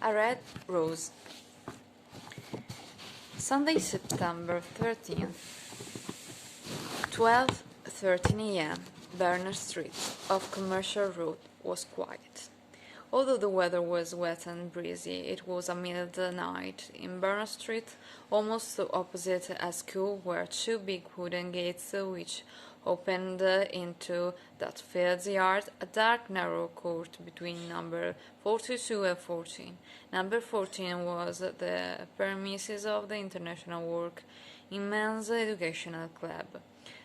A Red Rose. Sunday, September 13th, 12:13 a.m. Berners Street off Commercial Road was quiet. Although the weather was wet and breezy, it was a mild night. In Berners Street, almost opposite a school, were two big wooden gates which opened into Dutfield's yard, a dark, narrow court between number 42 and 14. Number 14 was the premises of the International Work in Men's Educational Club.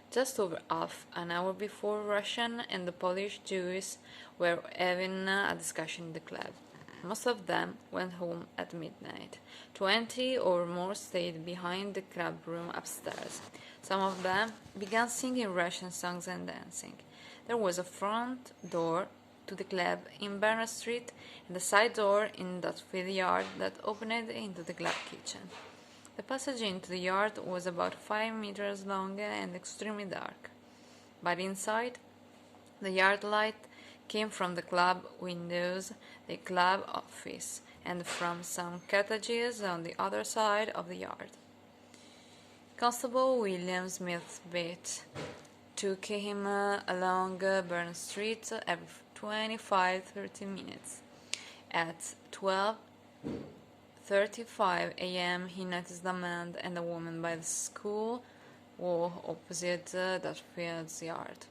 Just over half an hour before, Russian and the Polish Jews were having a discussion in the club. Most of them went home at midnight. 20 or more stayed behind the club room upstairs. Some of them began singing Russian songs and dancing. There was a front door to the club in Berners Street and a side door in Dutfield Yard that opened into the club kitchen. The passage into the yard was about 5 meters long and extremely dark. But inside, the yard light came from the club windows, the club office, and from some cottages on the other side of the yard. Constable William Smith took him along Berners Street every 25-30 minutes. At 12:35 a.m. he noticed a man and a woman by the school wall opposite Dutfield's yard.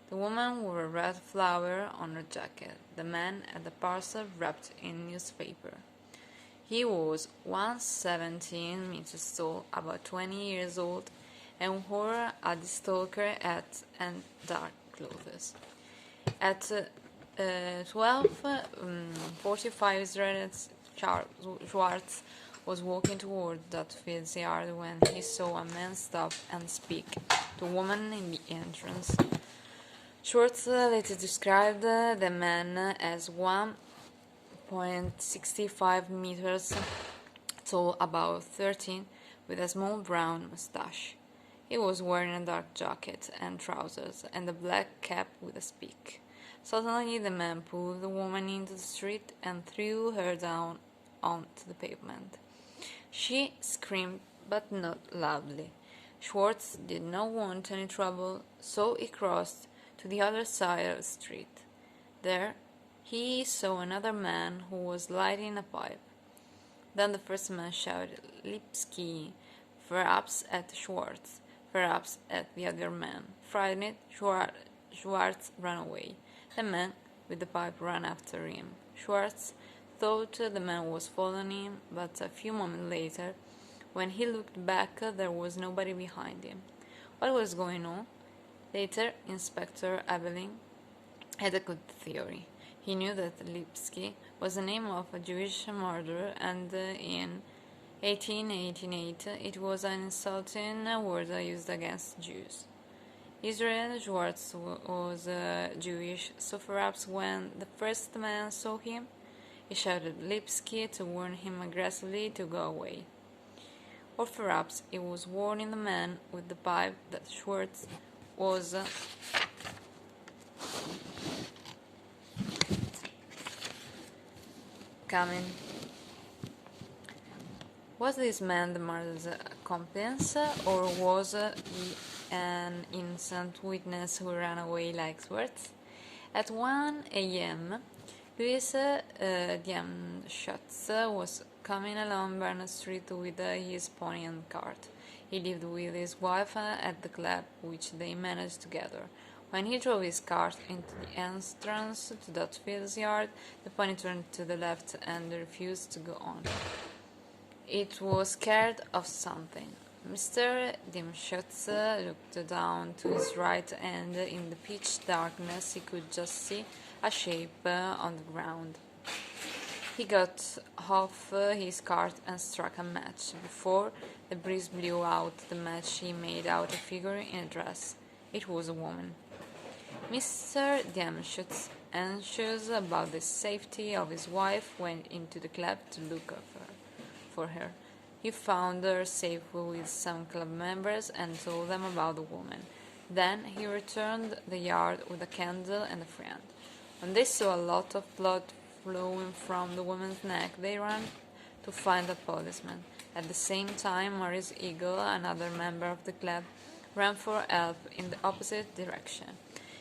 The woman wore a red flower on her jacket. The man had a parcel wrapped in newspaper. He was 117 meters tall, about 20 years old, and wore a stalker hat and dark clothes. At 12:45, Israel Schwartz was walking toward Dutfield's yard when he saw a man stop and speak to a woman in the entrance. Schwartz later described the man as 1.65 meters tall, about 13, with a small brown mustache. He was wearing a dark jacket and trousers and a black cap with a spike. Suddenly the man pulled the woman into the street and threw her down onto the pavement. She screamed, but not loudly. Schwartz did not want any trouble, so he crossed to the other side of the street. There he saw another man who was lighting a pipe. Then the first man shouted, "Lipski," perhaps at Schwartz, perhaps at the other man. Frightened, Schwartz ran away. The man with the pipe ran after him. Schwartz thought the man was following him, but a few moments later, when he looked back, there was nobody behind him. What was going on? Later, Inspector Ebeling had a good theory. He knew that Lipski was the name of a Jewish murderer, and in 1888 it was an insulting word used against Jews. Israel Schwartz was Jewish, so perhaps when the first man saw him, he shouted Lipski to warn him aggressively to go away. Or perhaps he was warning the man with the pipe that Schwartz was coming. Was this man the murderer's accomplice, or was he an innocent witness who ran away like Schwartz? At 1 a.m., Louis Diemschutz was coming along Berners Street with his pony and cart. He lived with his wife at the club, which they managed together. When he drove his cart into the entrance to Dutfield's yard, the pony turned to the left and refused to go on. It was scared of something. Mr. Diemschutz looked down to his right, and in the pitch darkness he could just see a shape on the ground. He got off his cart and struck a match. Before the breeze blew out the match, he made out a figure in a dress. It was a woman. Mr. Diemschutz, anxious about the safety of his wife, went into the club to look for her. He found her safe with some club members and told them about the woman. Then he returned the yard with a candle and a friend. When they saw a lot of blood flowing from the woman's neck, they ran to find a policeman. At the same time, Maurice Eagle, another member of the club, ran for help in the opposite direction.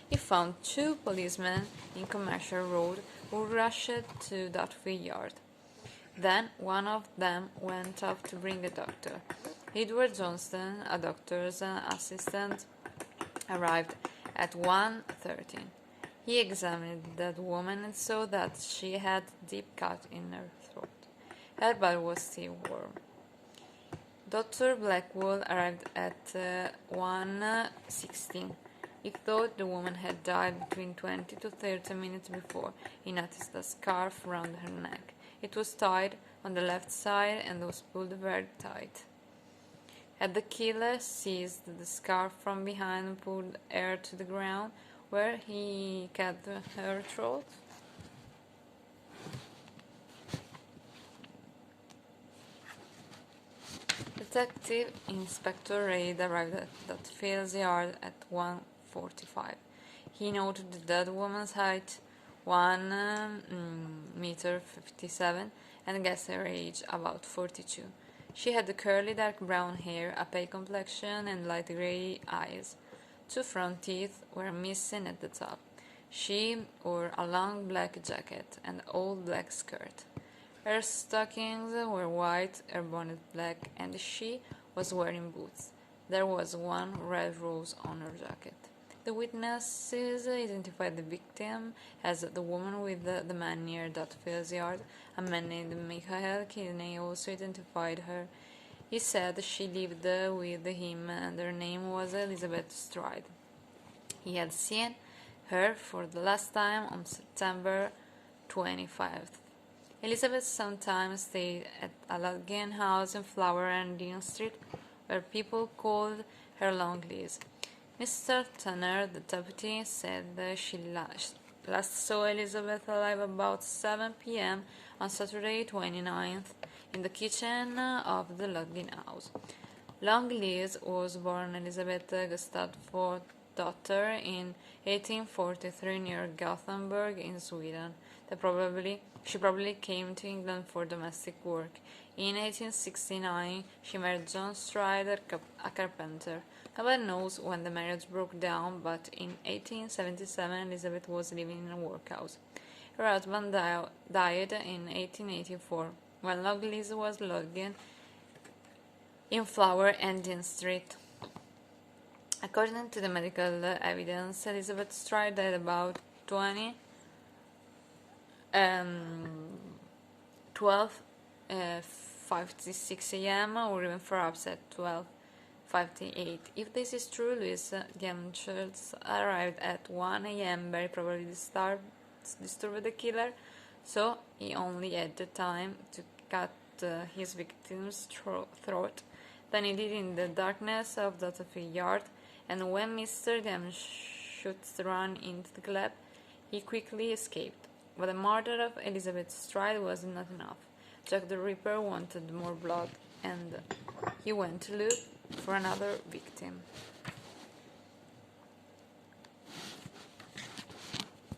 He found two policemen in Commercial Road who rushed to Dutfield Yard. Then one of them went off to bring a doctor. Edward Johnston, a doctor's assistant, arrived at 1:13. He examined the dead woman and saw that she had a deep cut in her throat. Her blood was still warm. Dr. Blackwell arrived at 1:16. He thought the woman had died between 20 to 30 minutes before. He noticed a scarf round her neck. It was tied on the left side and was pulled very tight. Had the killer seized the scarf from behind and pulled her to the ground, where he cut her throat? Detective Inspector Reid arrived at Dutfield's Yard at 1:45. He noted the dead woman's height, 1 meter 57, and guessed her age, about 42. She had curly dark brown hair, a pale complexion, and light grey eyes. Two front teeth were missing at the top. She wore a long black jacket and old black skirt. Her stockings were white, her bonnet black, and she was wearing boots. There was one red rose on her jacket. The witnesses identified the victim as the woman with the man near Dutfield's Yard. A man named Michael Kidney also identified her. He said she lived with him and her name was Elizabeth Stride. He had seen her for the last time on September 25th. Elizabeth sometimes stayed at a lodging house in Flower and Dean Street, where people called her Long Liz. Mr. Tanner, the deputy, said she last saw Elizabeth alive about 7 p.m. on Saturday 29th in the kitchen of the lodging house. Long Liz was born Elizabeth Gustafsson daughter in 1843 near Gothenburg in Sweden. She probably came to England for domestic work. In 1869, she married John Strider, a carpenter. Nobody knows when the marriage broke down, but in 1877 Elizabeth was living in a workhouse. Her husband died in 1884, when Long Liz was lodging in Flower and Dean Street. According to the medical evidence, Elizabeth Stride died about 12:56 a.m. or even perhaps at 12:58. If this is true, Louis Gemschutz arrived at 1 a.m. very probably disturbed the killer, so he only had the time to cut his victim's throat than he did in the darkness of Dutfield Yard, and when Mr. Gemschutz ran into the club, he quickly escaped. But the murder of Elizabeth Stride was not enough. Jack the Ripper wanted more blood, and he went to look for another victim.